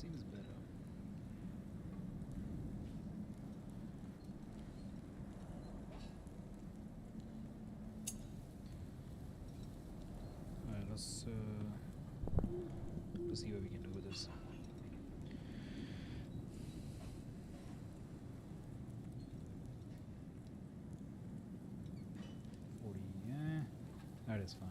seems better. Alright, let's see what we can do with this. That is fine.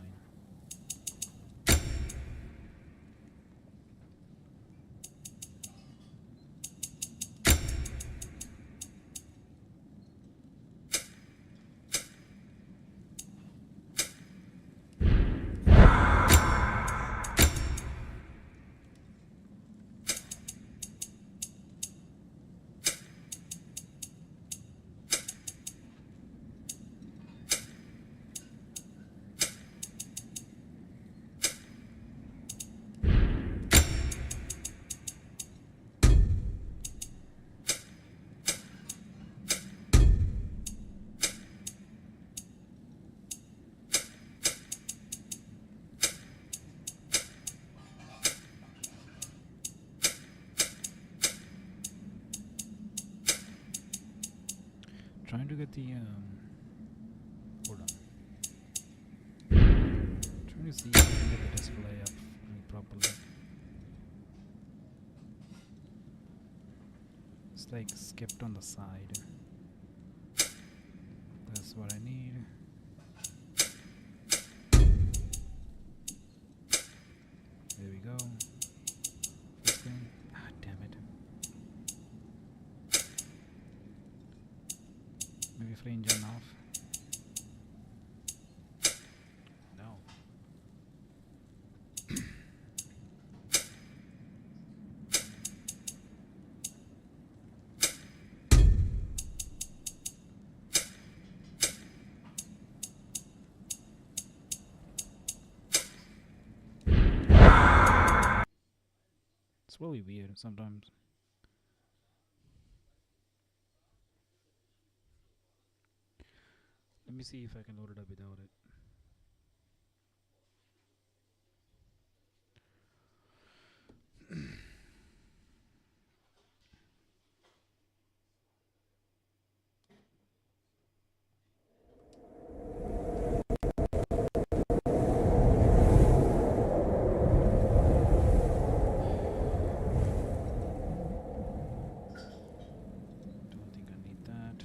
Trying to get the hold on. Trying to see if I can get the display up properly. It's like skipped on the side. That's what I need. There we go. First thing. Ah, damn it. Maybe free engine off. No. It's really weird sometimes. Let me see if I can load it up without it. Don't think I need that.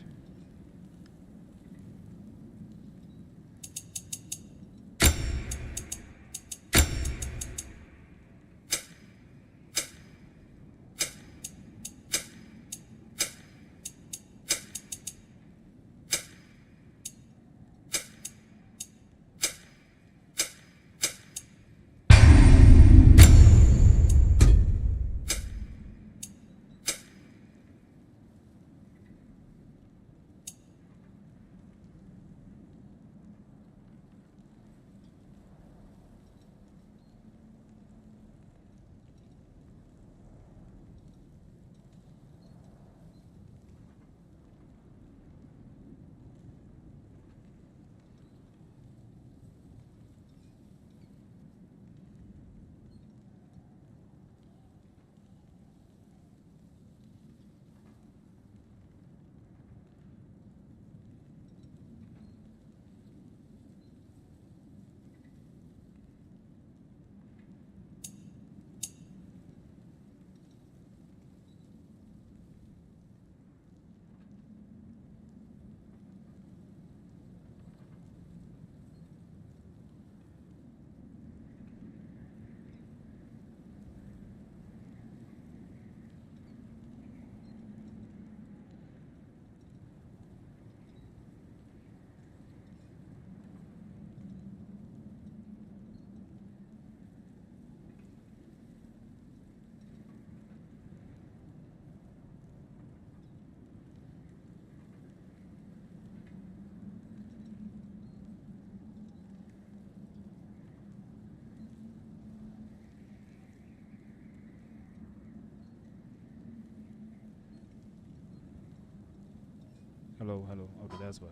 Hello, hello. Okay, that's why.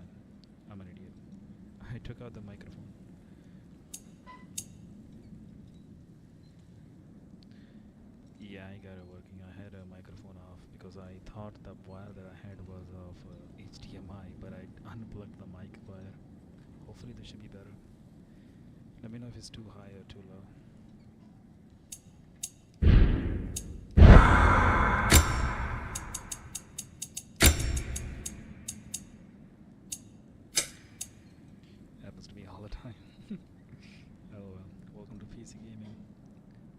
I'm an idiot. I took out the microphone. Yeah, I got it working. I had a microphone off because I thought the wire that I had was of HDMI, but I unplugged the mic wire. Hopefully this should be better. Let me know if it's too high or too low. Happens to me all the time. Oh well. Welcome to PC gaming.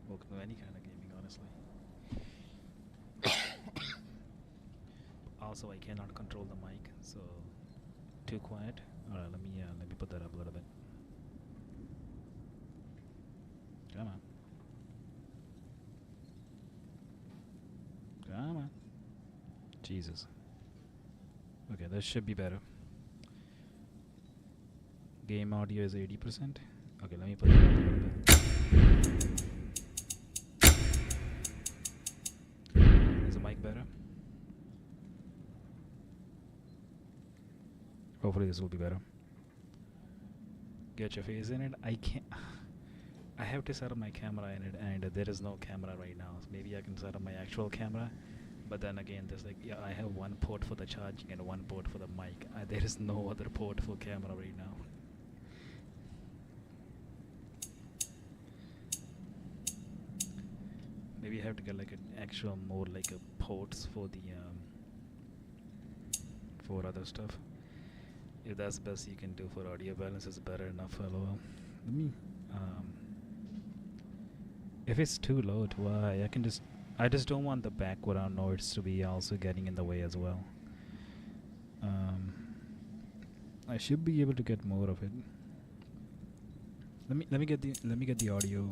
Welcome to any kind of gaming, honestly. Also, I cannot control the mic, so too quiet. Alright, let me put that up a little bit. Come on. Come on. Jesus. Okay, that should be better. Game audio is 80%. Okay, let me put that up a little bit. Is the mic better? Hopefully this will be better. Get your face in it. I can't. I have to set up my camera in it, and there is no camera right now. So maybe I can set up my actual camera, but then again, there's like, yeah, I have one port for the charging and one port for the mic. There is no other port for camera right now. Maybe I have to get like an actual more like a ports for the for other stuff. If that's the best you can do for audio balance, is better enough. LOL. Let me if it's too low, too high, I just don't want the background noise to be also getting in the way as well. I should be able to get more of it. Let me get the audio.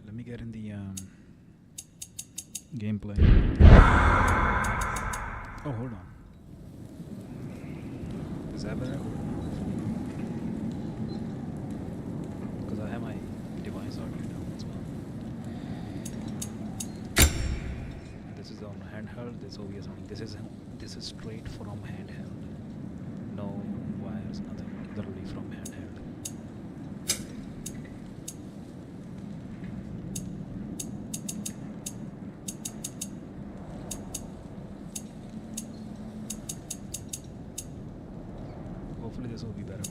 Let me get in the gameplay. Oh, hold on. Is that better? Because I have my device on right now as well. This is on handheld. This OBS on. This is straight from handheld. No wires, nothing. Literally from handheld. Hopefully this will be better.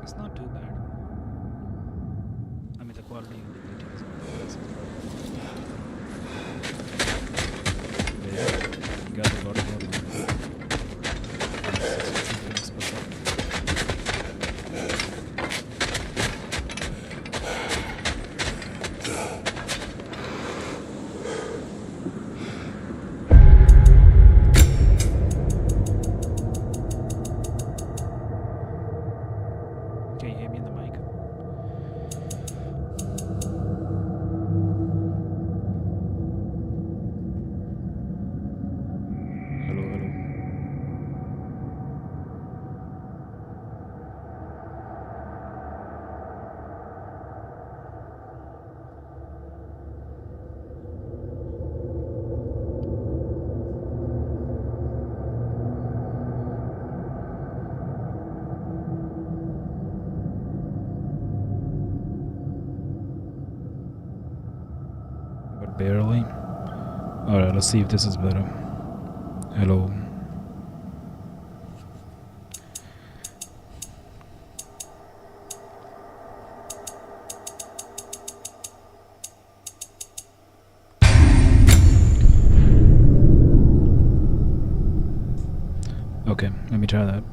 It's not too bad. I mean, the quality of the video is you got a lot of more. 60 frames per second. Can you hear me in the mic? Hello, hello. But barely. Alright, let's see if this is better. Hello. Okay, let me try that.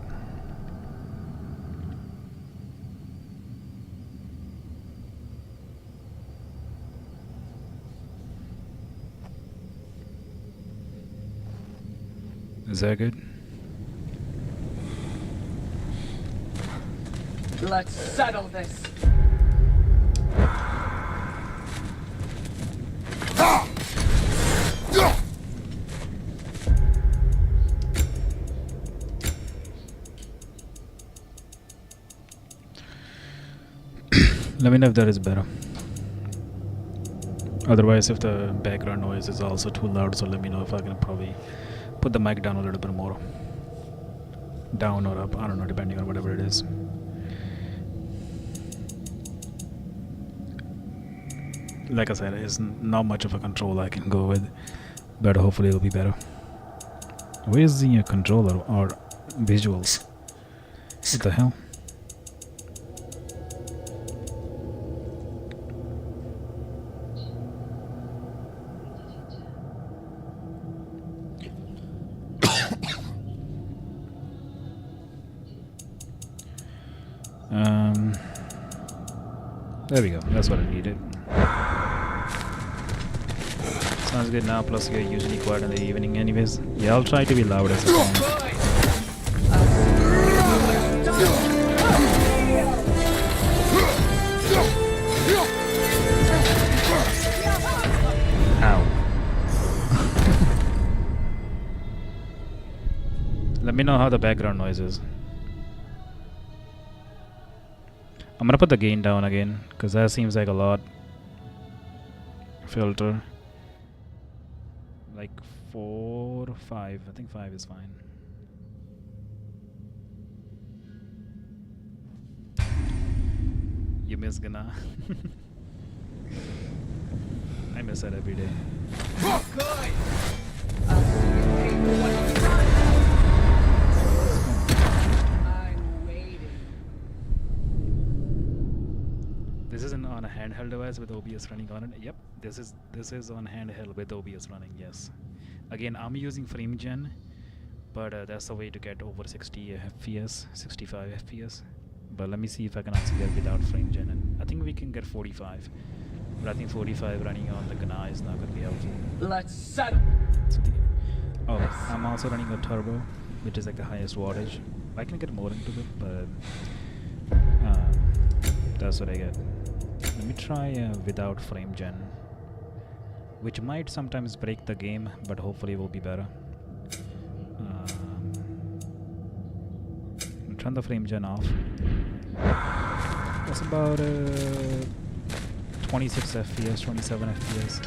Is that good? Let's settle this. Let me know if that is better. Otherwise, if the background noise is also too loud, so let me know if I can probably put the mic down a little bit more. Down or up, I don't know, depending on whatever it is. Like I said, it's not much of a control I can go with, but hopefully it'll be better. Where is the controller or visuals? What the hell? There we go, that's what I needed. Sounds good now, plus you're usually quiet in the evening anyways. Yeah, I'll try to be loud as I can. Ow. Let me know how the background noise is. I'm gonna put the gain down again, because that seems like a lot. Filter. Like 4 or 5. I think 5 is fine. You miss Gana. I miss that every day. This isn't on a handheld device with OBS running on it. Yep, this is on handheld with OBS running. Yes. Again, I'm using FrameGen, but that's the way to get over 60 FPS, 65 FPS. But let me see if I can also get without FrameGen, and I think we can get 45. But I think 45 running on the Gana is not going to be helpful. Let's settle. So I'm also running a turbo, which is like the highest wattage. I can get more into it, but that's what I get. Let me try without FrameGen, which might sometimes break the game, but hopefully it will be better. Turn the FrameGen off. That's about 26 FPS, 27 FPS.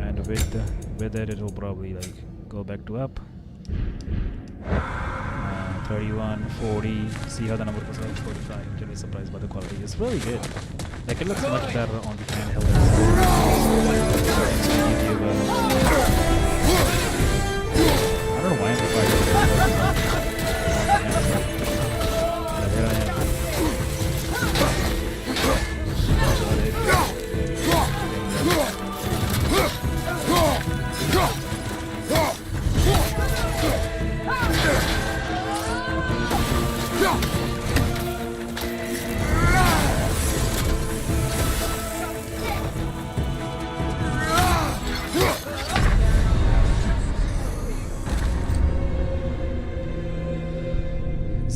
And with it, it'll probably like go back to up. 31, 40, see how the number goes out, 45. You'll be surprised by the quality. It's really good. Like it looks much better on the handheld. I don't know why I'm fighting. But here I am.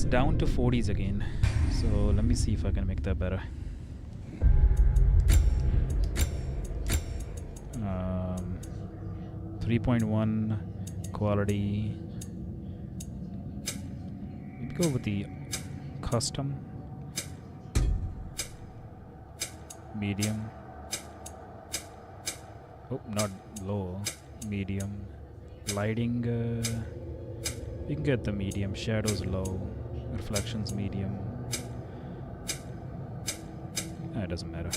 Down to 40s again, so let me see if I can make that better. 3.1 quality. Maybe go with the custom, medium. Oh, not low, medium. Lighting, you can get the medium. Shadows low. Reflections medium. It doesn't matter.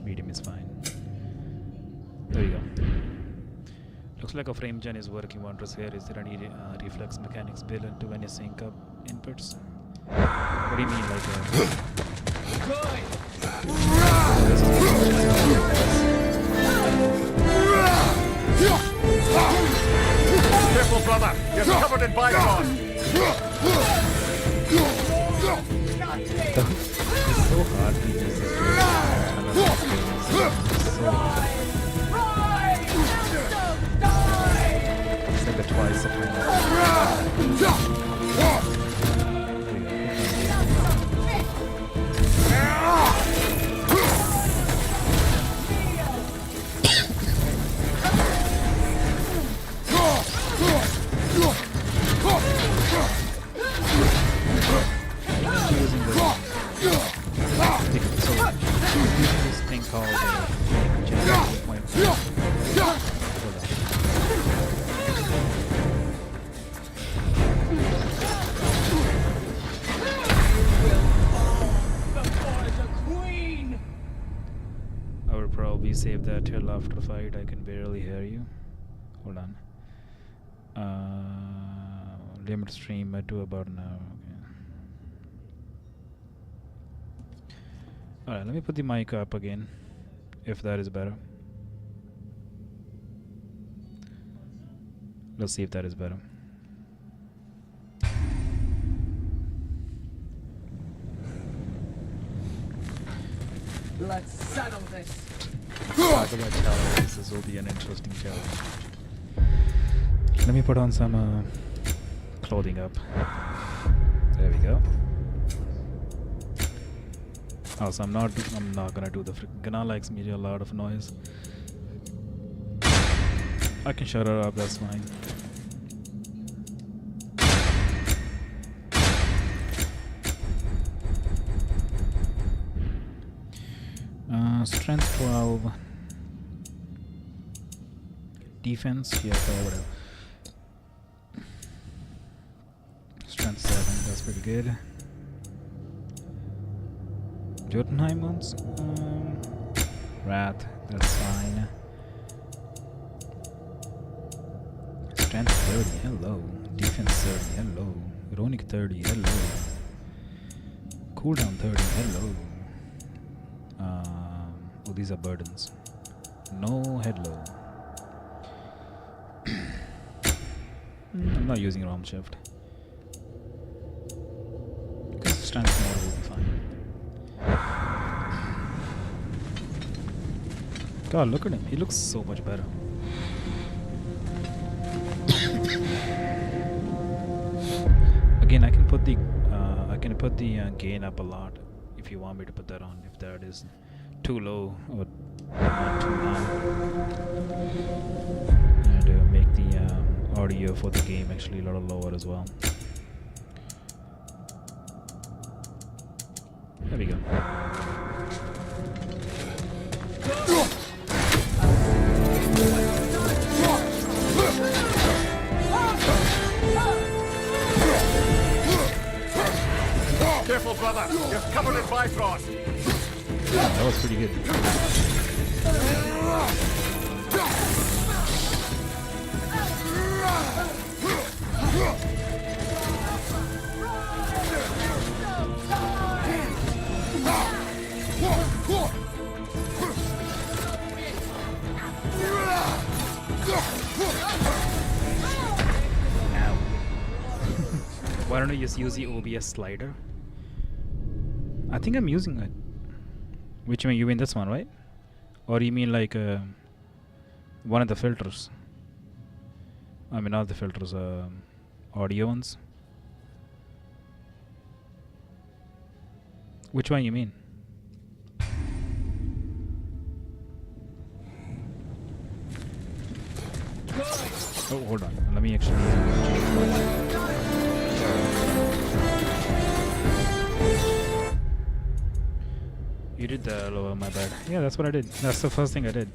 Medium is fine. There you go. Looks like a FrameGen is working wonders here. Is there any reflex mechanics built into any sync up inputs? What do you mean, like Careful, brother! You're covered in bygone! It's so hard to use this. It's like a twice of save that till after fight. I can barely hear you. Hold on. Limit stream to about an hour. Okay. Alright, let me put the mic up again, if that is better. Let's see if that is better. Let's settle this. Talk about challenges. This will be an interesting challenge. Let me put on some clothing up. There we go. Also, I'm not gonna do the Gana likes me a lot of noise. I can shut her up. That's fine. Strength 12. Defense, yeah, whatever. Strength 7, that's pretty good. Jotunheim ones? Wrath, that's fine. Strength 30, hello. Defense 30, hello. Ironic 30, hello. Cooldown 30, hello. Oh, these are burdens. No head low. I'm not using ROM shift. Because strength mode will be fine. God, look at him. He looks so much better. Again, I can put the gain up a lot if you want me to put that on. If that is too low or not too high, and make the audio for the game actually a little lower as well. There we go. Careful, brother. You're covered in bifrost. Yeah, that was pretty good. Why don't you just use the OBS slider? I think I'm using it. Which one? You mean this one, right? Or you mean like one of the filters? I mean not the filters, audio ones. Which one you mean? Oh, hold on. Let me actually change one. You did the lower, my bad. Yeah, that's what I did. That's the first thing I did.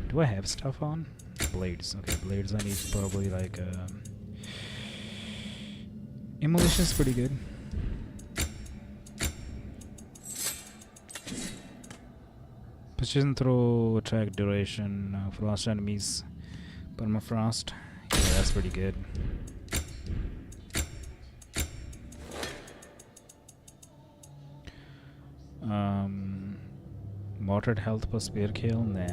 Do I have stuff on? Blades. Okay, blades I need probably like... Immolation's pretty good. Precision throw, attack duration, frost enemies, permafrost. Yeah, that's pretty good. Moderate health plus spear kill? Nah.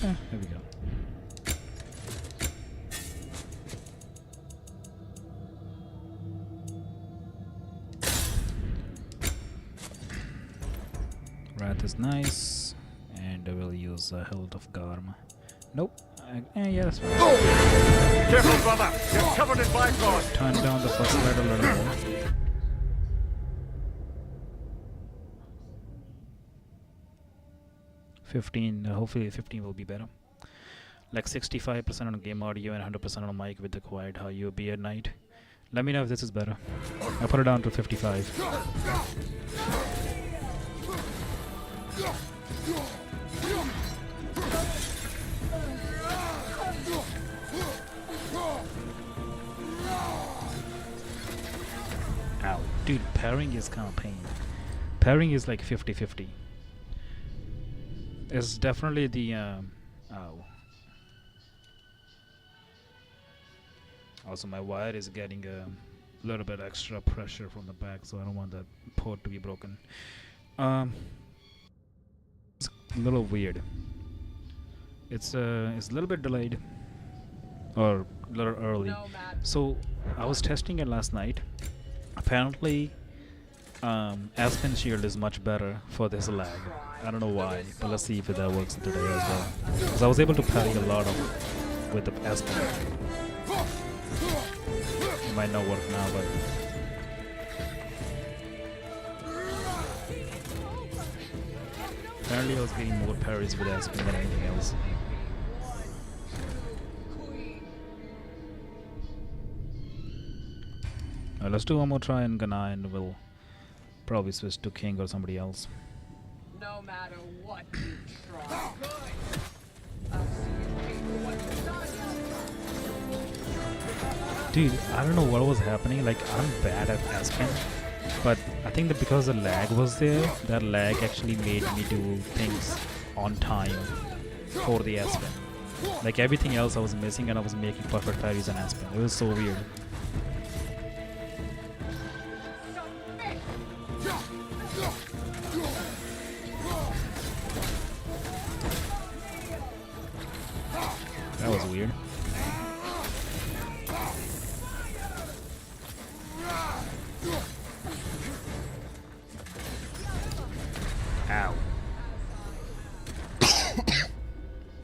There we go. Wrath is nice, and I will use Hilt of Garm. Nope. Yeah, that's fine. Careful, brother! You're covered in bifrost! Turn down the first light a little more. 15, hopefully 15 will be better. Like 65% on game audio and 100% on mic with the quiet how you'll be at night. Let me know if this is better. I'll put it down to 55. Ow. Dude, parrying is kind of pain. Pairing is like 50-50. It's definitely the ow. Also, my wire is getting a little bit extra pressure from the back, so I don't want that port to be broken. It's a little weird. It's a little bit delayed, or a little early. So I was testing it last night. Apparently, Aspen Shield is much better for this lag. I don't know why, but let's see if that works today as well. Because I was able to parry a lot of with the Aspen. It might not work now, but apparently I was getting more parries with Aspen than anything else. Let's do one more try in Ghana and we'll probably switch to King or somebody else. No matter what you try. I'll see you pay for what you've done. Dude, I don't know what was happening. Like, I'm bad at Aspen, but I think that because the lag was there, that lag actually made me do things on time for the Aspen. Like, everything else I was missing and I was making perfect parries on Aspen. It was so weird. That was weird. Ow.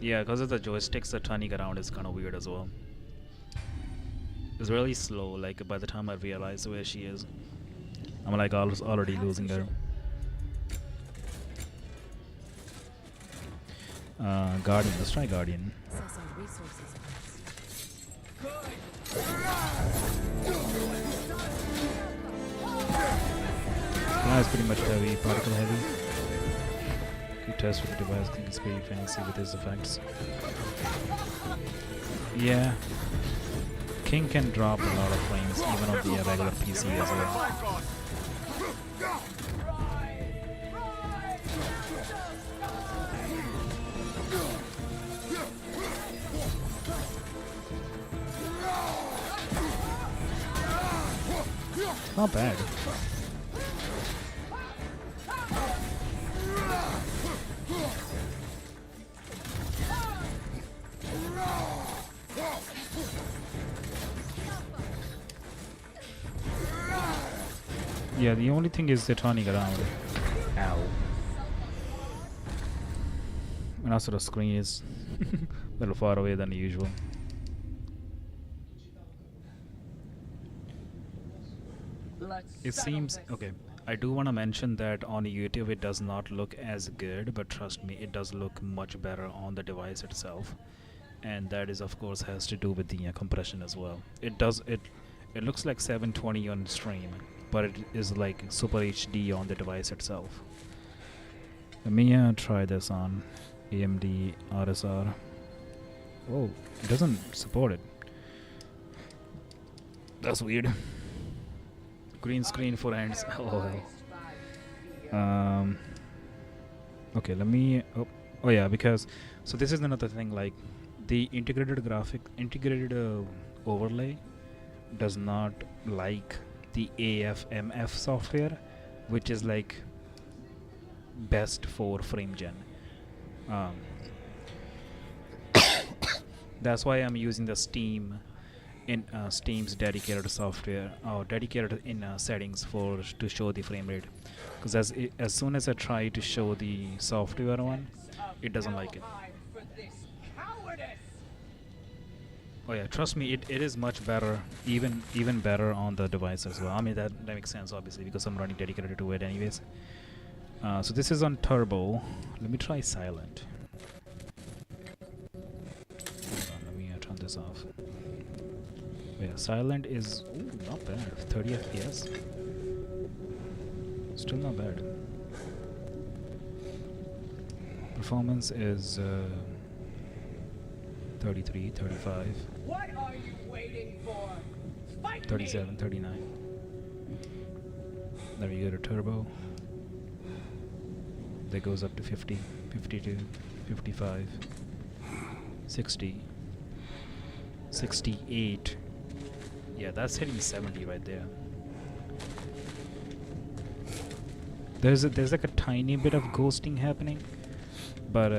Yeah, because of the joysticks, the turning around is kind of weird as well. It's really slow, like by the time I realize where she is, I'm like already losing her. Guardian, let's try Guardian. Now it's pretty much heavy, particle heavy. You test with the device, I think it's pretty fancy with his effects. Yeah. King can drop a lot of frames even on the regular PC as well. Not bad. Yeah, the only thing is they're turning around. Ow. And also the screen is a little far away than usual. It seems okay. I do want to mention that on YouTube it does not look as good, but trust me, it does look much better on the device itself, and that is of course has to do with the compression as well. It looks like 720 on stream, but it is like Super HD on the device itself. Let me try this on AMD RSR. Oh, it doesn't support it. That's weird. Green screen for hands. Oh hell. Okay, let me. Oh yeah, because so this is another thing. Like the integrated overlay does not like the AFMF software, which is like best for frame gen. That's why I'm using the Steam. In Steam's dedicated software or dedicated in settings to show the frame rate, because as soon as I try to show the software one, it doesn't like it. Oh yeah, trust me, it is much better, even better on the device as well. I mean that makes sense obviously because I'm running dedicated to it anyways. So this is on turbo. Let me try silent. Hold on, let me turn this off. Yeah, silent is not bad. 30 FPS. Still not bad. Performance is 33, 35, What are you waiting for? Fight 37, 39. Then we go to turbo. That goes up to 50, 52, 55, 60, 68. Yeah, that's hitting 70 right there. There's like a tiny bit of ghosting happening, but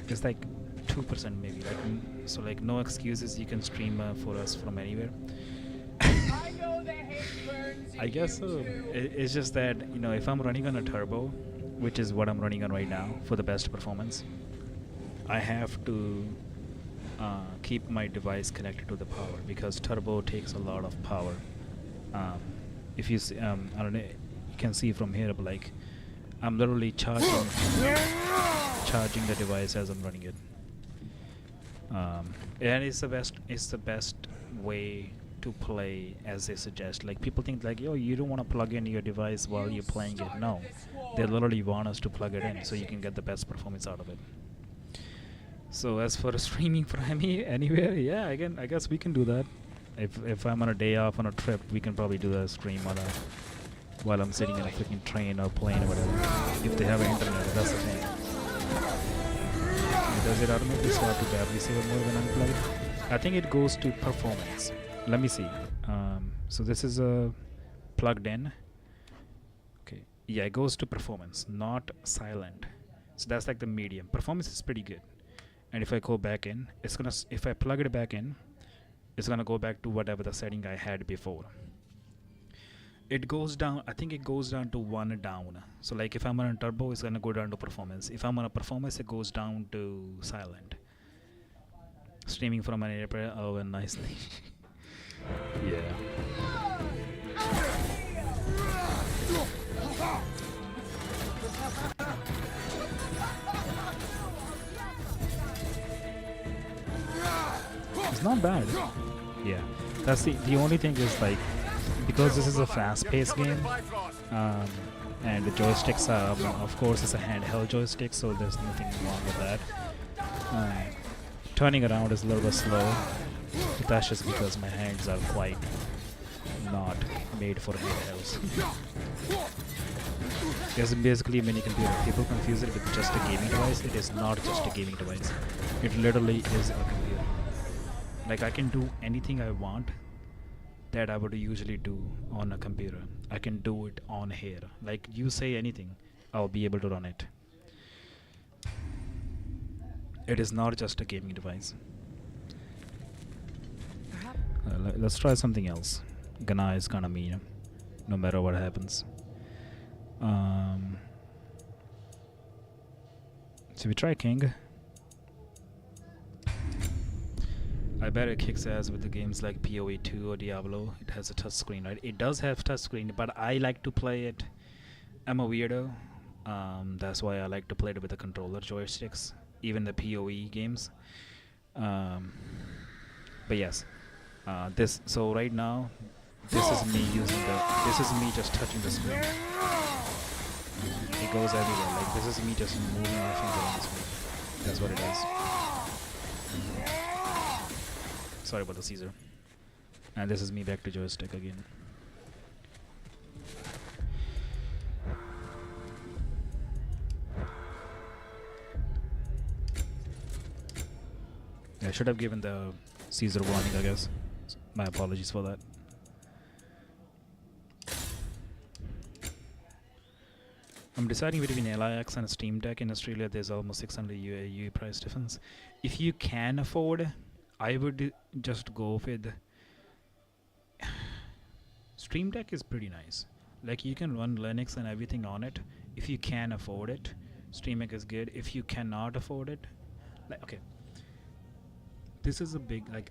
it's like 2% maybe. Like so, like no excuses. You can stream for us from anywhere. I know the hate burns in I guess you so. too. It's just that, you know, if I'm running on a turbo, which is what I'm running on right now for the best performance, I have to keep my device connected to the power, because turbo takes a lot of power. If you see, I don't know, you can see from here, but like I'm literally charging the device as I'm running it. And it's the best way to play, as they suggest. Like people think like, yo, you don't want to plug in your device while you're playing it. No, they literally want us to plug it in so you can get the best performance out of it. So as for streaming from anywhere, yeah, I guess we can do that. If I'm on a day off on a trip, we can probably do a stream on a while I'm sitting in a freaking train or plane or whatever. If they have an internet, that's the thing. Does it automatically start to battery saver mode when unplugged? I think it goes to performance. Let me see. So this is plugged in. Okay. Yeah, it goes to performance, not silent. So that's like the medium. Performance is pretty good. And if I go back in, it's gonna. If I plug it back in, it's gonna go back to whatever the setting I had before. It goes down. I think it goes down to 1 down. So like if I'm on a turbo, it's gonna go down to performance. If I'm on a performance, it goes down to silent. Streaming from an airplane. Oh, and nicely. Yeah. It's not bad. Yeah. That's the only thing is like, because this is a fast-paced game, and the joysticks are, of course, it's a handheld joystick, so there's nothing wrong with that. Turning around is a little bit slow, but that's just because my hands are quite not made for handhelds. It's basically a mini computer. People confuse it with just a gaming device. It is not just a gaming device. It literally is a computer. Like I can do anything I want that I would usually do on a computer. I can do it on here. Like you say anything, I'll be able to run it. It is not just a gaming device. Let's try something else. Gana is kinda mean, no matter what happens. So we try King. I bet it kicks ass with the games like PoE 2 or Diablo. It has a touch screen, right? It does have touch screen, but I like to play it. I'm a weirdo. That's why I like to play it with the controller joysticks, even the PoE games. But yes, so right now, this is me just touching the screen. It goes everywhere. Like this is me just moving my finger on the screen. That's what it is. Sorry about the Caesar. And this is me back to joystick again. I should have given the Caesar warning, I guess. My apologies for that. I'm deciding between Ally X and Steam Deck. In Australia, there's almost 600 UAE price difference. If you can afford, I would just go with Stream Deck is pretty nice. Like you can run Linux and everything on it. If you can afford it, Stream Deck is good. If you cannot afford it, like okay, this is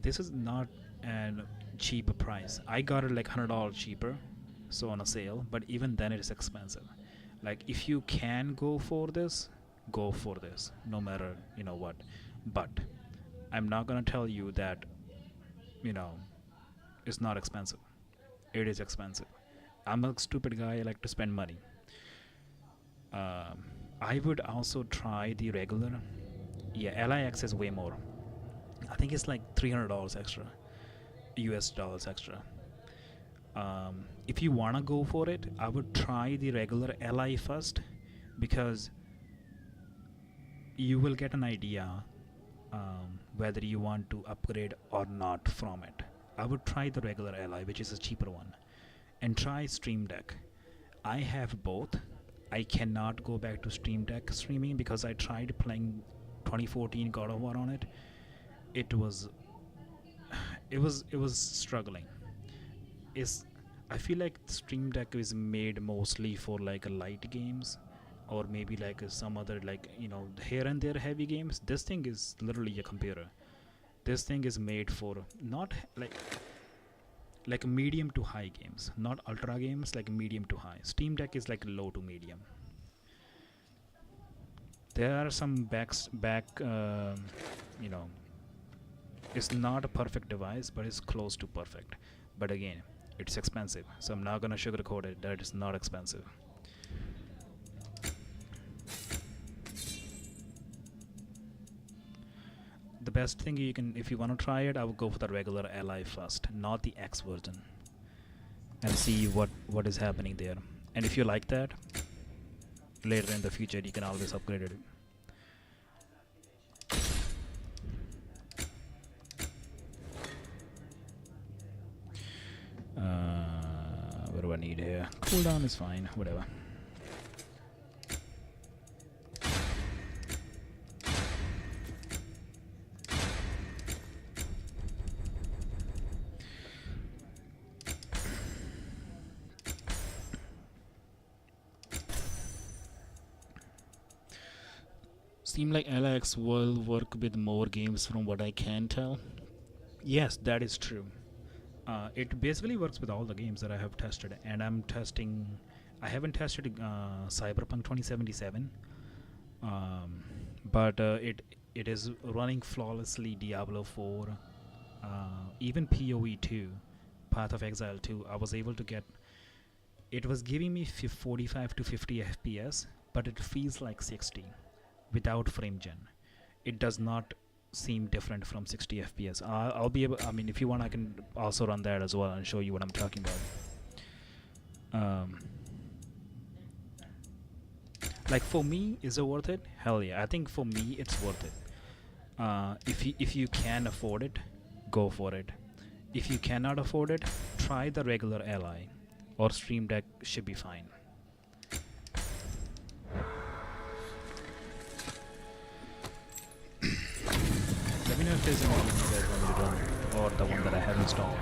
this is not a cheap price. I got it like $100 cheaper, so on a sale. But even then, it is expensive. Like if you can go for this, no matter what. But I'm not gonna tell you that it's not expensive. It is expensive. I'm a stupid guy. I like to spend money. I would also try the regular. Yeah, Ally X is way more. I think it's like $300 extra, US dollars extra. If you wanna go for it, I would try the regular Ally first, because you will get an idea whether you want to upgrade or not from it. I would try the regular Ally, which is a cheaper one, and try Stream Deck. I have both. I cannot go back to Stream Deck streaming because I tried playing 2014 God of War on it. It was struggling. I feel like Stream Deck is made mostly for like light games, or maybe like some other, like, you know, here and there heavy games. This thing is literally a computer. This thing is made for not like medium to high games, not ultra games, like medium to high. Steam Deck is like low to medium. There are some you know, it's not a perfect device, but it's close to perfect. But again, it's expensive, so I'm not gonna sugarcoat it that it's not expensive. The best thing you can, if you want to try it, I would go for the regular Ally first, not the X version, and see what is happening there. And if you like that, later in the future you can always upgrade it. What do I need here? Cooldown is fine, whatever. Seem like Ally X will work with more games from what I can tell. Yes, that is true. It basically works with all the games that I have tested, and I'm testing. I haven't tested Cyberpunk 2077, but it is running flawlessly. Diablo 4, even PoE 2, Path of Exile 2. I was able to get. It was giving me 45 to 50 FPS, but it feels like 60 without frame gen. It does not seem different from 60 FPS. I'll be able, I mean, if you want, I can also run that as well and show you what I'm talking about. Like, for me, is it worth it? Hell yeah, I think for me it's worth it. If you can afford it, go for it. If you cannot afford it, try the regular Ally, or Stream Deck should be fine. Let me know if there's any game you guys want me to run, or the one that I have installed.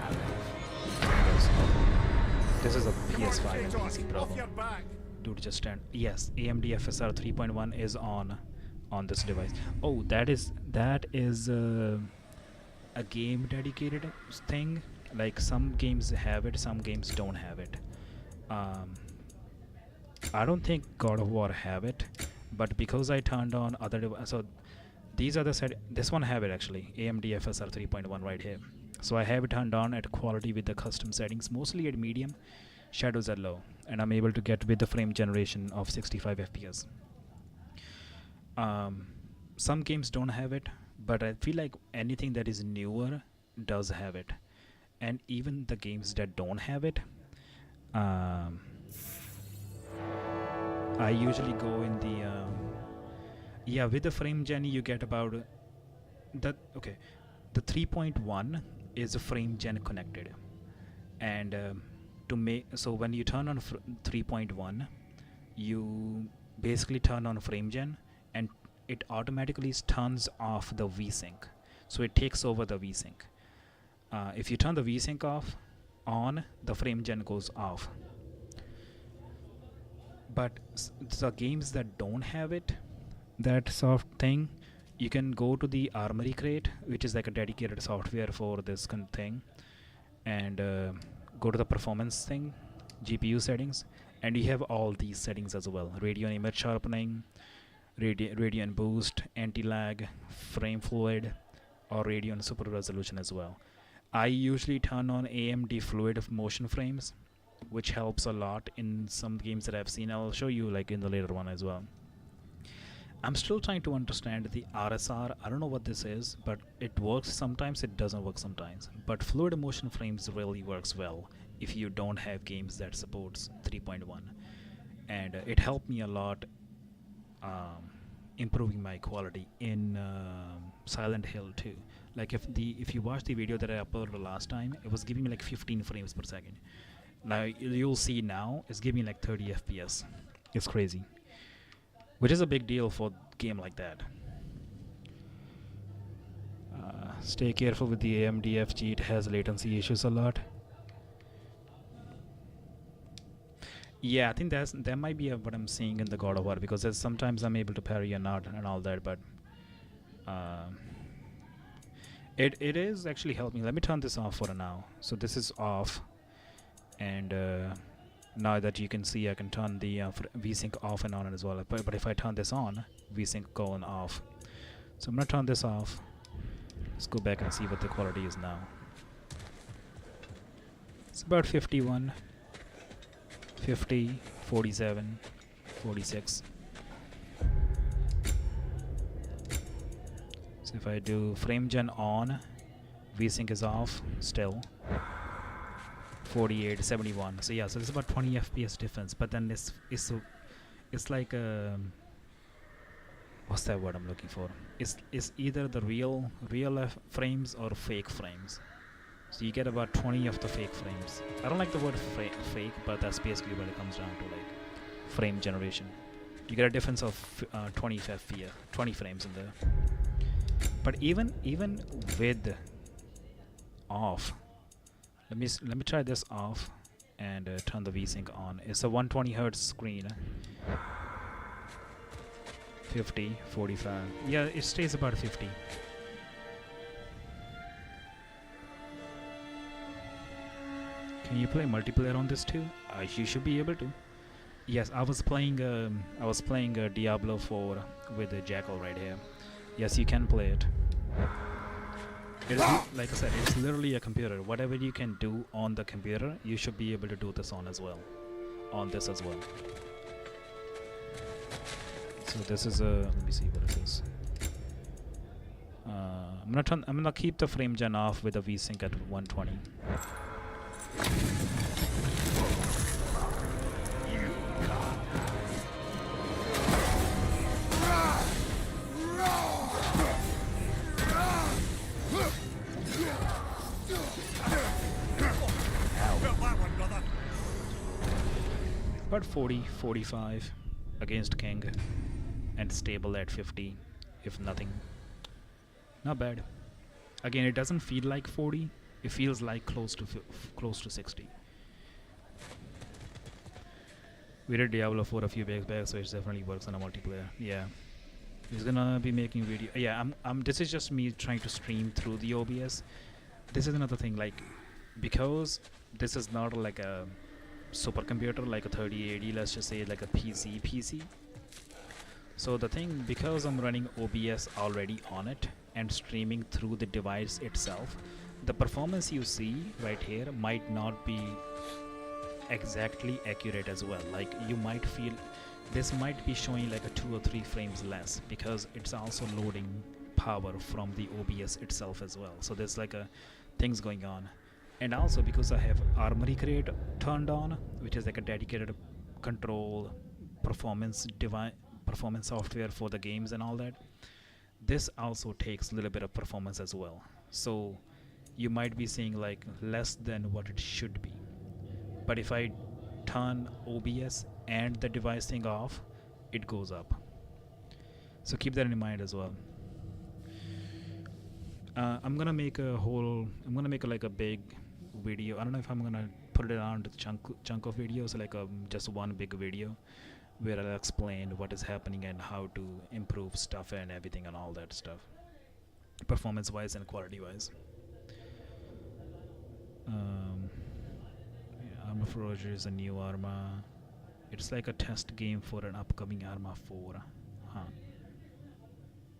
This is a PS5 and PC problem. Dude, just stand. Yes, AMD FSR 3.1 is on this device. Oh, that is a game dedicated thing. Like, some games have it, some games don't have it. I don't think God of War have it, but because I turned on other devices, so these are the this one have it actually, AMD FSR 3.1 right here. So I have it turned on at quality with the custom settings, mostly at medium, shadows are low, and I'm able to get with the frame generation of 65 FPS. Some games don't have it, but I feel like anything that is newer does have it. And even the games that don't have it, I usually go in the yeah, with the frame gen you get about the 3.1 is a frame gen connected, and to make, so when you turn on 3.1, you basically turn on frame gen, and it automatically turns off the VSync, so it takes over the VSync. If you turn the VSync on, the frame gen goes off. But the games that don't have it, that soft thing, you can go to the Armory Crate, which is like a dedicated software for this kind of thing, and go to the performance thing, GPU settings, and you have all these settings as well: Radeon image sharpening, Radeon boost, anti-lag, frame fluid, or Radeon super resolution as well. I usually turn on AMD fluid motion frames, which helps a lot in some games that I've seen. I'll show you like in the later one as well. I'm still trying to understand the RSR. I don't know what this is, but it works sometimes, it doesn't work sometimes. But fluid motion frames really works well if you don't have games that supports 3.1. And it helped me a lot improving my quality in Silent Hill 2. Like if you watch the video that I uploaded last time, it was giving me like 15 frames per second. Now you'll see now it's giving me like 30 FPS. It's crazy, which is a big deal for a game like that. Stay careful with the AMD FG, it has latency issues a lot. Yeah, I think that might be what I'm seeing in the God of War, because sometimes I'm able to parry and not and all that, but it is actually helping. Let me turn this off for now. So this is off, and now that you can see, I can turn the VSync off and on as well. But if I turn this on, VSync go on off. So I'm gonna turn this off. Let's go back and see what the quality is now. It's about 51, 50, 47, 46. So if I do frame gen on, VSync is off still. 48, 71. So yeah, so it's about 20 FPS difference. But then it's like what's that word I'm looking for? It's either the real frames or fake frames. So you get about 20 of the fake frames. I don't like the word fake, but that's basically what it comes down to, like frame generation. You get a difference of 20 frames in there. But even with off, let me try this off and turn the VSync on. It's a 120 hertz screen. 50, 45. Yeah, it stays about 50. Can you play multiplayer on this too? You should be able to. Yes, I was playing Diablo 4 with the Jackal right here. Yes, you can play it. It is, like I said, it's literally a computer. Whatever you can do on the computer, you should be able to do this on as well. On this as well. So this is a. Let me see what it is. I'm gonna keep the frame gen off with the VSync at 120. About 40, 45 against King, and stable at 50, if nothing. Not bad. Again, it doesn't feel like 40. It feels like close to 60. We did Diablo 4 a few weeks back, so it definitely works on a multiplayer. Yeah, he's gonna be making video. Yeah, this is just me trying to stream through the OBS. This is another thing, like, because this is not like a supercomputer, like a 3080, let's just say like a PC. So the thing, because I'm running OBS already on it and streaming through the device itself, the performance you see right here might not be exactly accurate as well. Like, you might feel this might be showing like a 2 or 3 frames less, because it's also loading power from the OBS itself as well. So there's like a things going on. And also because I have Armory Crate turned on, which is like a dedicated control performance software for the games and all that, this also takes a little bit of performance as well. So you might be seeing like less than what it should be. But if I turn OBS and the device thing off, it goes up. So keep that in mind as well. I'm gonna make like a big video. I don't know if I'm gonna put it on the chunk of videos, like just one big video where I'll explain what is happening and how to improve stuff and everything and all that stuff, performance wise and quality wise. Arma Forger is a new Arma. It's like a test game for an upcoming Arma 4.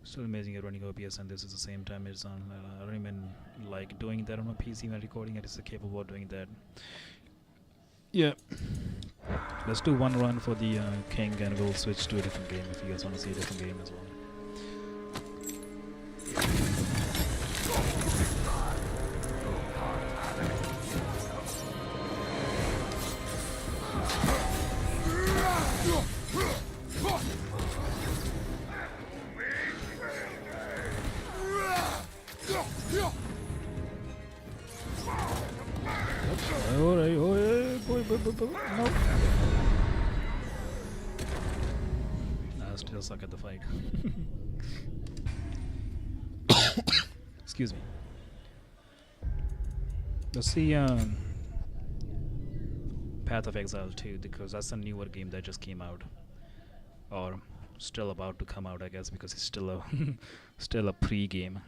Still amazing at running OBS, and this is the same time it's on. I don't even like doing that on a PC when recording it. It's capable of doing that. Yeah. Let's do one run for the King, and we'll switch to a different game if you guys want to see a different game as well. Alright, no. I still suck at the fight. Excuse me. Let's see Path of Exile 2, because that's a newer game that just came out. Or still about to come out, I guess, because it's still a still a pre-game.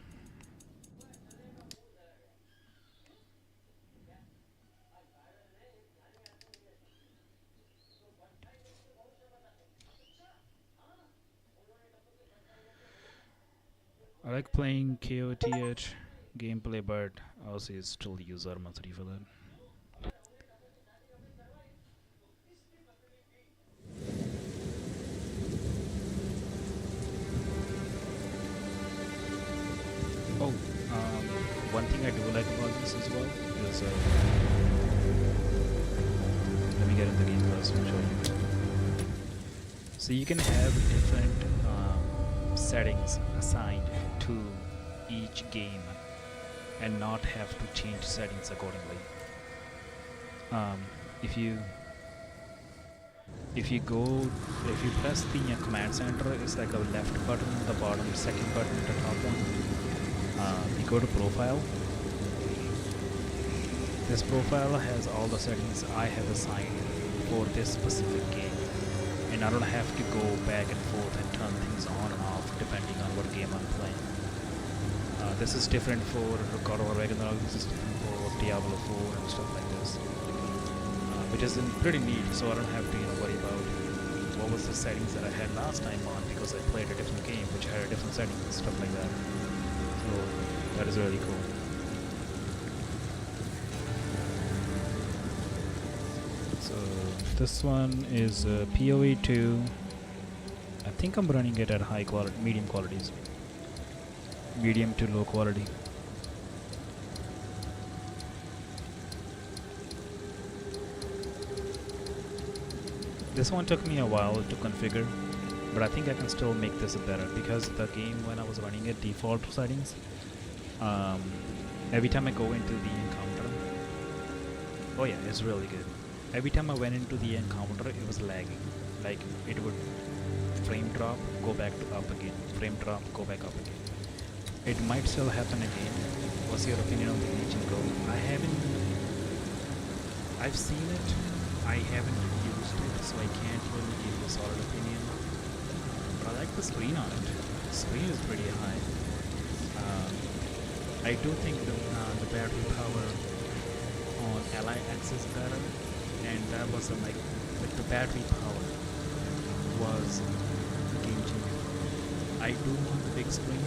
I like playing KOTH gameplay, but I also still use Arma 3 for that. Oh, one thing I do like about this as well is let me get in the game first and show you. So you can have different settings assigned to each game and not have to change settings accordingly. If you press the command center, it's like a left button, the bottom, second button, the top one. You go to profile. This profile has all the settings I have assigned for this specific game, and I don't have to go back and forth and turn things on and off depending on what game I'm playing. This is different for War Ragnarök, this is different for Diablo 4 and stuff like this, which is pretty neat. So I don't have to worry about what was the settings that I had last time on, because I played a different game which had a different settings and stuff like that. So that is really cool. So this one is PoE 2. I think I'm running it at high quality, medium qualities. Medium to low quality. This one took me a while to configure, but I think I can still make this better, because the game, when I was running it default settings, every time I go into the encounter, oh yeah, it's really good. Every time I went into the encounter, it was lagging. Like, it would frame drop, go back to up again, frame drop, go back up again. It might still happen again. What's your opinion on the Legion Go? I've seen it, I haven't used it, so I can't really give you a solid opinion. But I like the screen on it. The screen is pretty high. I do think the battery power on Ally X is better, and that was like the battery power was a game changer. I do want the big screen,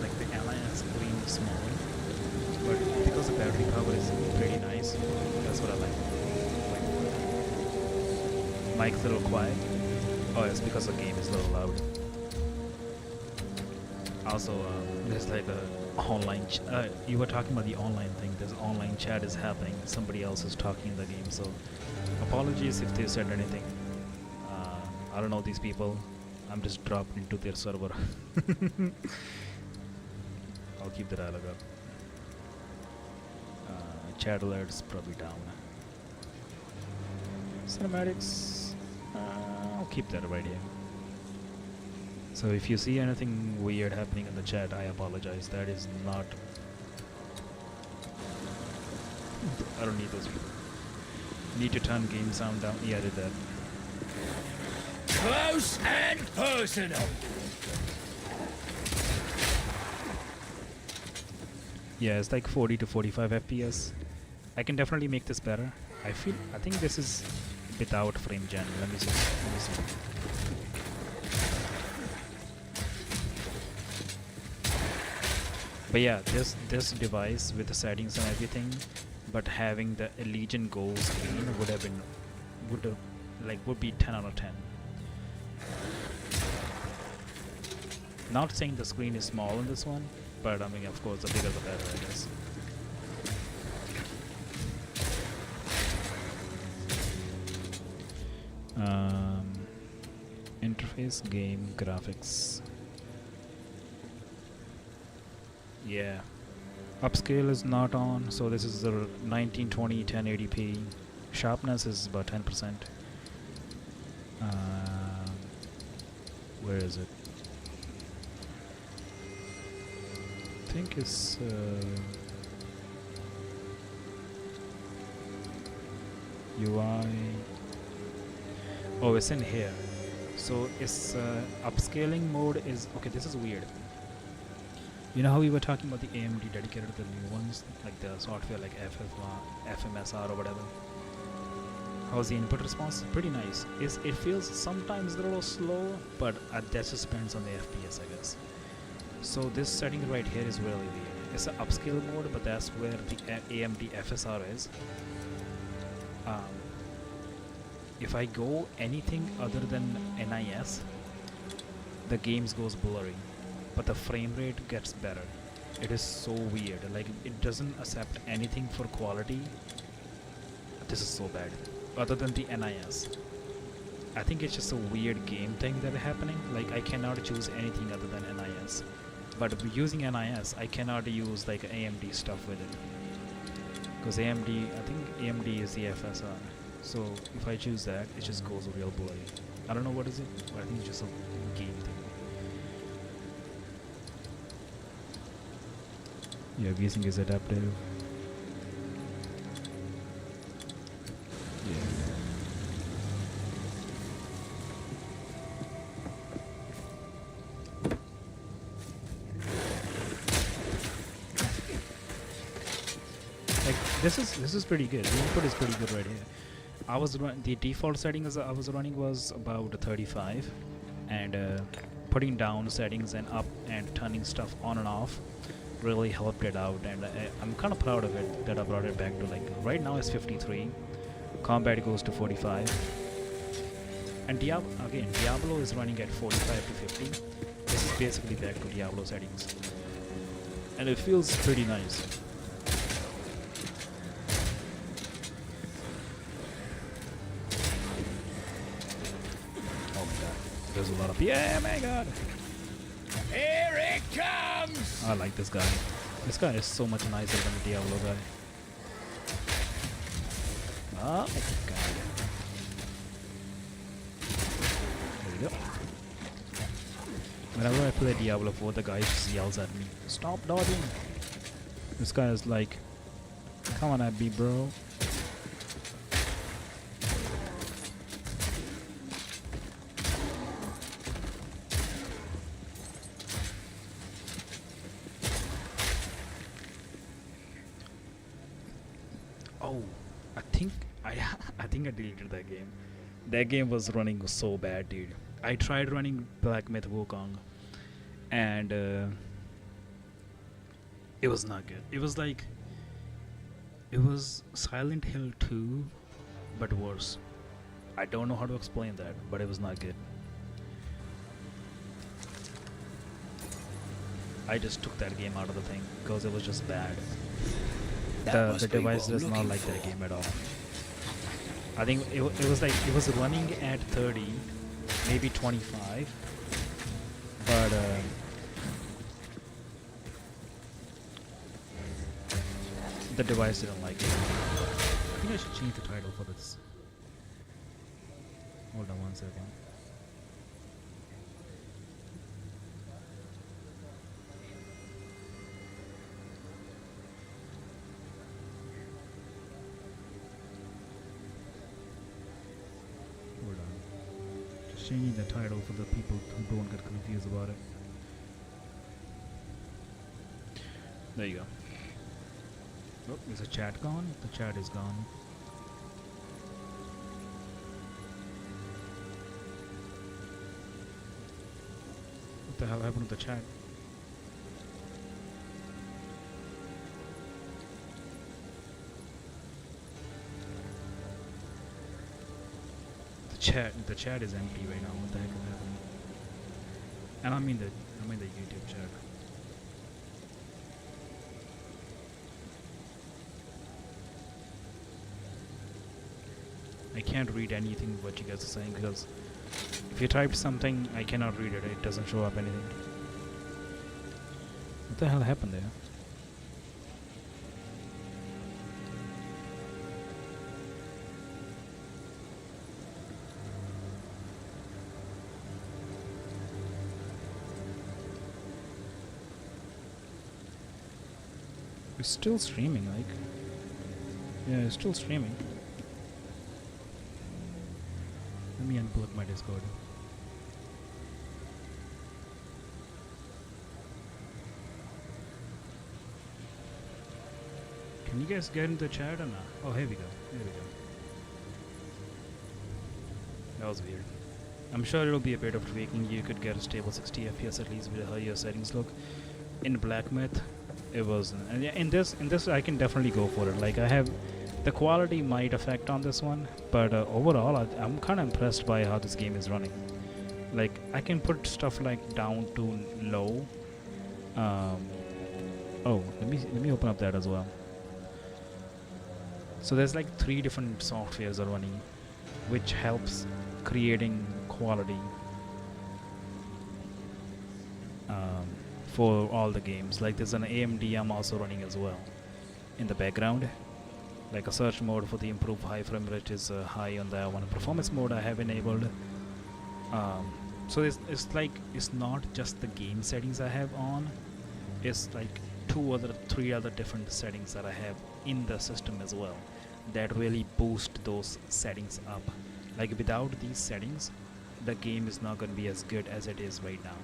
like the Ally X screen is small, but because the battery power is pretty nice, that's what I like. Mic's a little quiet. Oh, it's because the game is a little loud. Also, there's like a online you were talking about the online thing. There's online chat is happening, somebody else is talking in the game, so apologies if they said anything. I don't know these people, I'm just dropped into their server. I'll keep the dialogue up. Chat alerts probably down. Cinematics, I'll keep that right here. So if you see anything weird happening in the chat, I apologize. That is not... I don't need those people. Need to turn game sound down. Yeah, I did that. Close and personal. Yeah, it's like 40 to 45 FPS. I can definitely make this better. I think this is without frame gen. Let me see. But yeah, this device with the settings and everything, but having the Legion Go screen would be 10 out of 10. Not saying the screen is small in this one, but I mean, of course, the bigger the better, I guess. Interface, game, graphics. Yeah. Upscale is not on, so this is the 1920 1080p. Sharpness is about 10%. Where is it? I think it's UI. Oh, it's in here. So it's upscaling mode is okay. This is weird. You know how we were talking about the AMD dedicated to the new ones, like the software like FMSR or whatever. How's the input response? Pretty nice. It feels sometimes a little slow, but that just depends on the FPS, I guess. So this setting right here is really weird. It's an upscale mode, but that's where the AMD FSR is. If I go anything other than NIS, the games goes blurry, but the frame rate gets better. It is so weird. Like, it doesn't accept anything for quality. This is so bad. Other than the NIS. I think it's just a weird game thing that is happening. Like, I cannot choose anything other than NIS. But using NIS, I cannot use like AMD stuff with it. Because AMD, I think AMD is the FSR. So if I choose that, it just goes real blurry. I don't know what is it, but I think it's just a game thing. Yeah, VSync is adaptive. Yeah. Like this is pretty good. The input is pretty good right here. The default settings I was running was about 35, and putting down settings and up and turning stuff on and off really helped it out, and I'm kind of proud of it that I brought it back to, like, right now it's 53, combat goes to 45, and Diablo is running at 45 to 50. This is basically back to Diablo settings, and it feels pretty nice. There's a lot of yeah, my god. Here it comes! I like this guy. This guy is so much nicer than the Diablo guy. Oh my god. There we go. Whenever I play Diablo 4, the guy just yells at me, "Stop dodging!" This guy is like, "Come on, Abby, bro." Oh, I think I deleted that game. That game was running so bad, dude. I tried running Black Myth Wukong, and it was not good. It was like, it was Silent Hill 2, but worse. I don't know how to explain that, but it was not good. I just took that game out of the thing because it was just bad. The device does not like that game at all. I think it was like, it was running at 30, maybe 25, but the device didn't like it. I think I should change the title for this. Hold on 1 second. Changing the title for the people who don't get confused about it. There you go. Oh, is the chat gone? The chat is gone. What the hell happened to the chat? The chat is empty right now. What the heck is happening? And I mean the YouTube chat. I can't read anything what you guys are saying, because if you type something, I cannot read it. It doesn't show up anything. What the hell happened there? It's still streaming, like. Yeah, it's still streaming. Let me unplug my Discord. Can you guys get into the chat or not? Oh, here we go. Here we go. That was weird. I'm sure it'll be a bit of tweaking. You could get a stable 60 FPS at least with how your settings look. In Black Myth, it wasn't. And yeah, in this, I can definitely go for it. Like I have, the quality might affect on this one, but overall, I'm kind of impressed by how this game is running. Like I can put stuff like down to low. Oh, let me open up that as well. So there's like 3 different softwares are running, which helps creating quality for all the games. Like there's an AMD I'm also running as well in the background. Like a search mode for the improved high frame rate is high on that one. Performance mode I have enabled. So it's like it's not just the game settings I have on. It's like 3 other different settings that I have in the system as well that really boost those settings up. Like without these settings, the game is not going to be as good as it is right now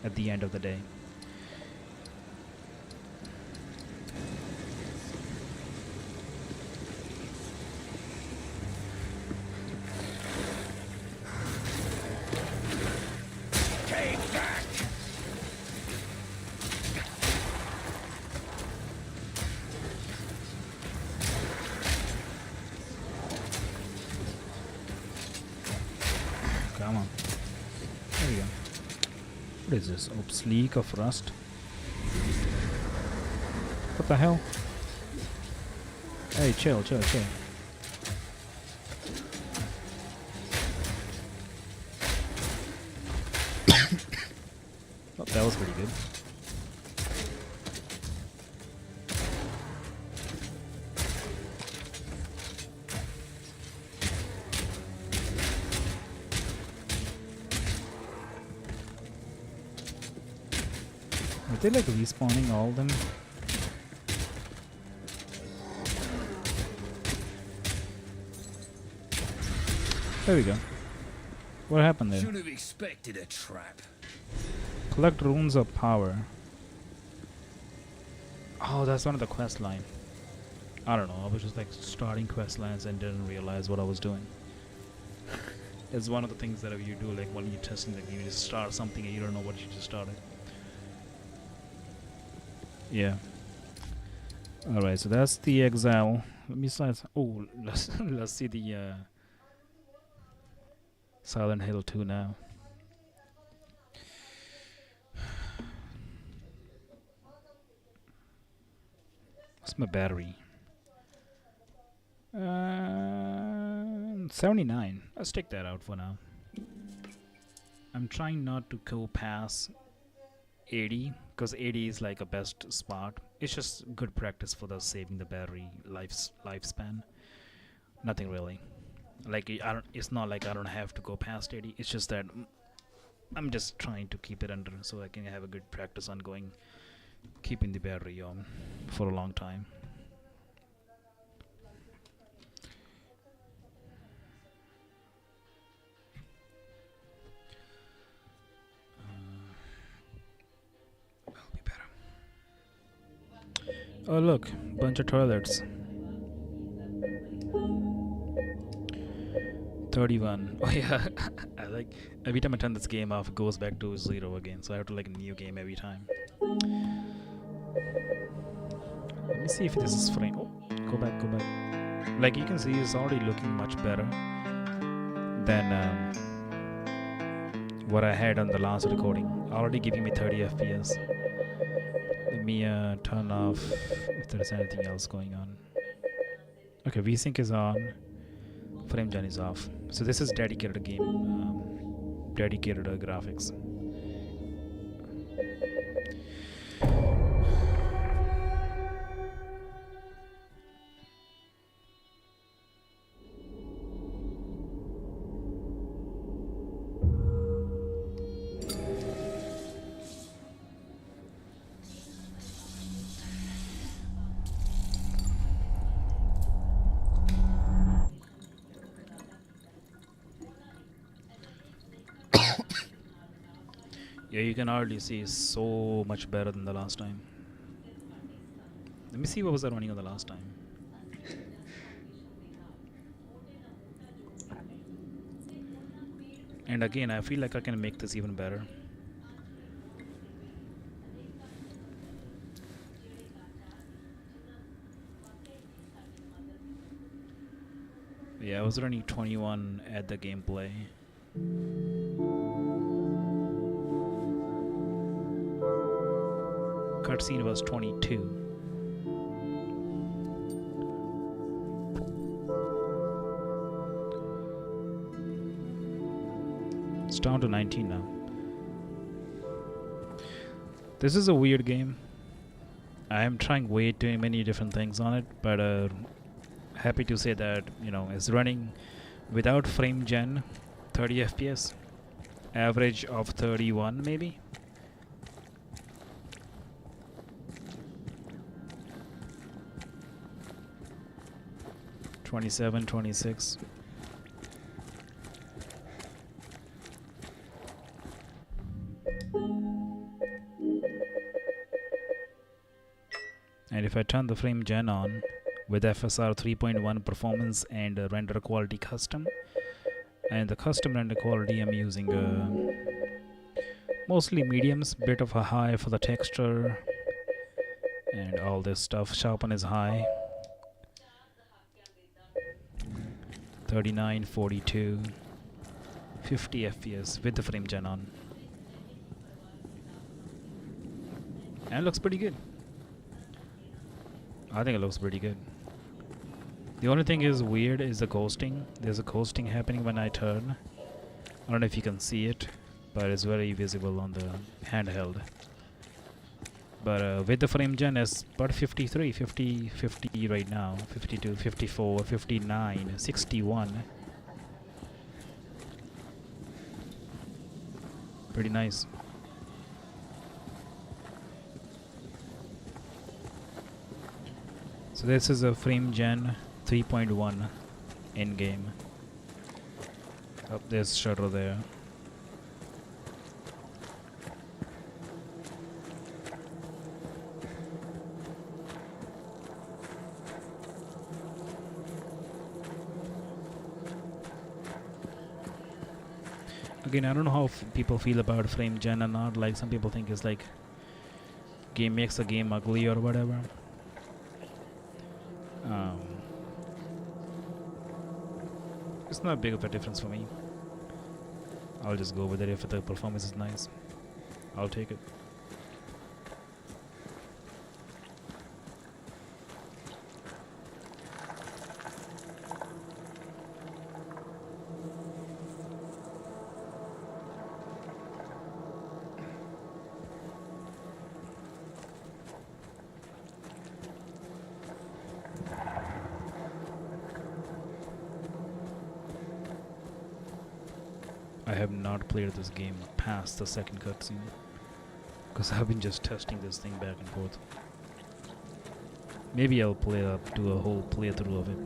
at the end of the day. Come on. There we go. What is this? Obsleek of Rust? What the hell? Hey, chill. Oh, that was pretty good. Are they like respawning all of them? There we go. What happened there? Should have expected a trap. Collect runes of power. Oh, that's one of the quest line. I don't know. I was just like starting quest lines and didn't realize what I was doing. It's one of the things that you do, like when you're testing the game, you just start something and you don't know what you just started. Yeah. All right. So that's the exile. Let me start. Oh, let's see the Silent Hill 2 now. What's my battery? 79. Let's take that out for now. I'm trying not to go past 80 because 80 is like a best spot. It's just good practice for the saving the battery lifespan. Nothing really. Like it's not like I don't have to go past 80. It's just that I'm just trying to keep it under so I can have a good practice on keeping the battery on for a long time. That'll be better. Oh look, bunch of toilets. 31. Oh yeah, I like every time I turn this game off, it goes back to 0 again. So I have to like a new game every time. Let me see if this is frame. Oh, go back. Like you can see, it's already looking much better than what I had on the last recording. Already giving me 30 FPS. Let me turn off if there is anything else going on. Okay, VSync is on. Frame gen is off. So this is dedicated game, dedicated graphics. Yeah, you can already see it's so much better than the last time. Let me see what was I running on the last time. And again, I feel like I can make this even better. Yeah, I was running 21 at the gameplay. Cutscene was 22. It's down to 19 now. This is a weird game. I am trying way too many different things on it, but happy to say that, you know, it's running without frame gen, 30 FPS, average of 31 maybe. (27, 26). And if I turn the frame gen on with FSR 3.1 performance and render quality custom, and the custom render quality I'm using mostly mediums, bit of a high for the texture and all this stuff. Sharpen is high, 39, 42, 50 FPS with the frame gen on, and it looks pretty good. I think it looks pretty good. The only thing is weird is the ghosting. There's a ghosting happening when I turn. I don't know if you can see it, but it's very visible on the handheld. But with the frame gen, it's about 53, 50, 50 right now, 52, 54, 59, 61. Pretty nice. So this is a frame gen 3.1 in game. Oh, there's shutter there. Again, I don't know how people feel about frame gen or not. Like, some people think it's like game makes the game ugly or whatever. It's not big of a difference for me. I'll just go with it. If the performance is nice, I'll take it. I have not played this game past the second cutscene because I've been just testing this thing back and forth. Maybe I'll do a whole playthrough of it.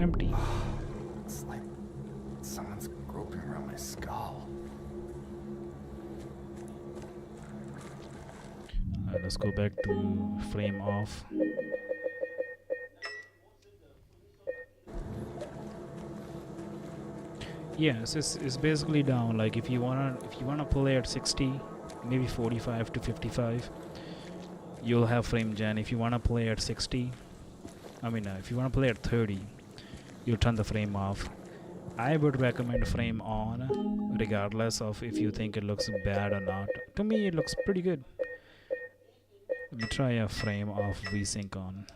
Empty. It's like someone's groping around my skull. Let's go back to frame off. Yes, it's basically down. Like if you wanna play at 60, maybe 45 to 55, you'll have frame gen. If you wanna play at 60, if you wanna play at 30, you'll turn the frame off. I would recommend frame on, regardless of if you think it looks bad or not. To me, it looks pretty good. Let me try a frame off VSync on.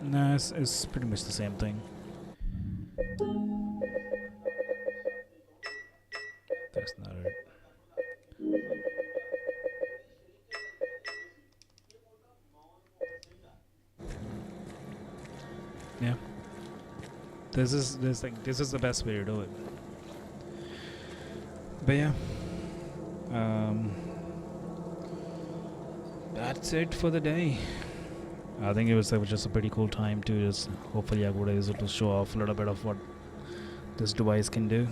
Nah, it's pretty much the same thing. That's not it. Yeah. This is the best way to do it. But yeah. That's it for the day. I think it was just a pretty cool time to just hopefully I would be able to show off a little bit of what this device can do.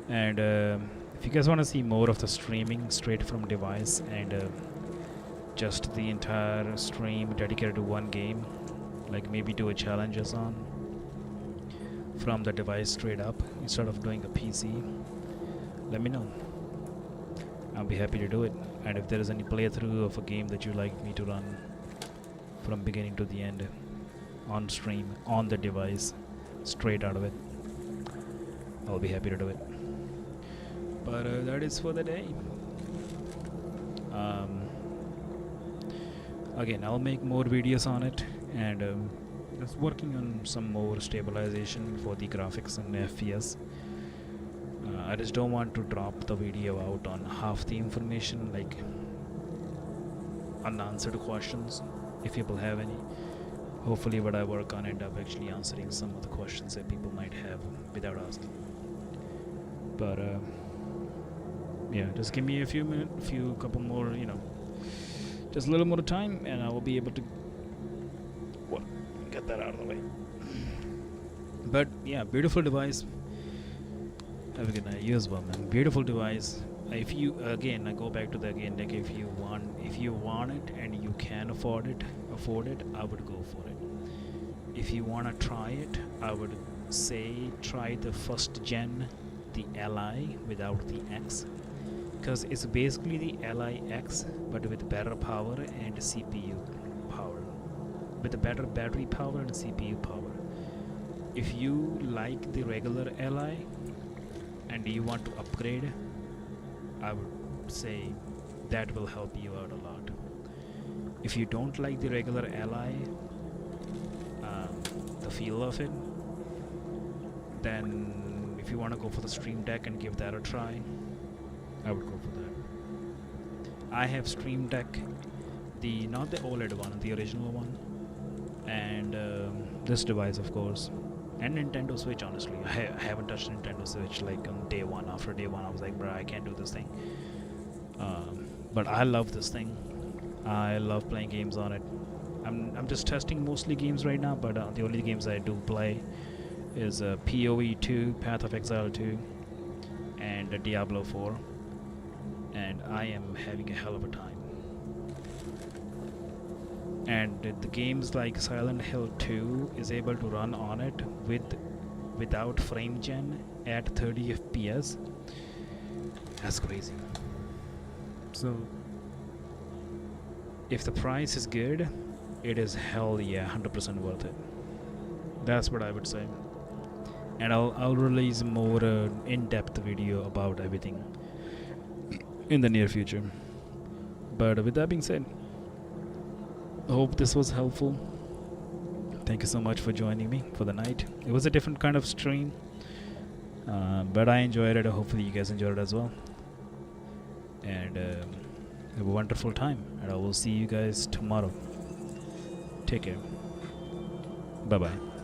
And if you guys want to see more of the streaming straight from device and just the entire stream dedicated to one game, like maybe do a challenges on from the device straight up instead of doing a PC, let me know. I'll be happy to do it. And if there is any playthrough of a game that you like me to run from beginning to the end on stream on the device straight out of it, I'll be happy to do it. But that is for the day. Again, I'll make more videos on it, and just working on some more stabilization for the graphics and FPS. I just don't want to drop the video out on half the information, like unanswered questions. If people have any, hopefully what I work on end up actually answering some of the questions that people might have without asking. But yeah, just give me a couple more, just a little more time, and I will be able to get that out of the way. But yeah, beautiful device. Have a good night. You as well, man. Beautiful device. If you I go back to the like if you want it and you can afford it, I would go for it. If you want to try it, I would say try the first gen, the Ally without the X, because it's basically the Ally X but with better power and CPU power, with a better battery power and CPU power. If you like the regular Ally and you want to upgrade, I would say that will help you out a lot. If you don't like the regular Ally, the feel of it, then if you want to go for the Stream Deck and give that a try, I would go for that. I have Stream Deck, not the OLED one, the original one, and this device, of course, and Nintendo Switch. Honestly, I haven't touched Nintendo Switch like on day one. After day one, I was like, bruh, I can't do this thing. But I love this thing. I love playing games on it. I'm just testing mostly games right now, but the only games I do play is PoE 2, Path of Exile 2, and Diablo 4, and I am having a hell of a time. And the games like Silent Hill 2 is able to run on it without frame gen at 30 FPS. That's crazy. So if the price is good, it is hell yeah 100% worth it. That's what I would say. And I'll release more in-depth video about everything in the near future. But with that being said, I hope this was helpful. Thank you so much for joining me for the night. It was a different kind of stream, but I enjoyed it. Hopefully you guys enjoyed it as well. And have a wonderful time, and I will see you guys tomorrow. Take care. Bye bye.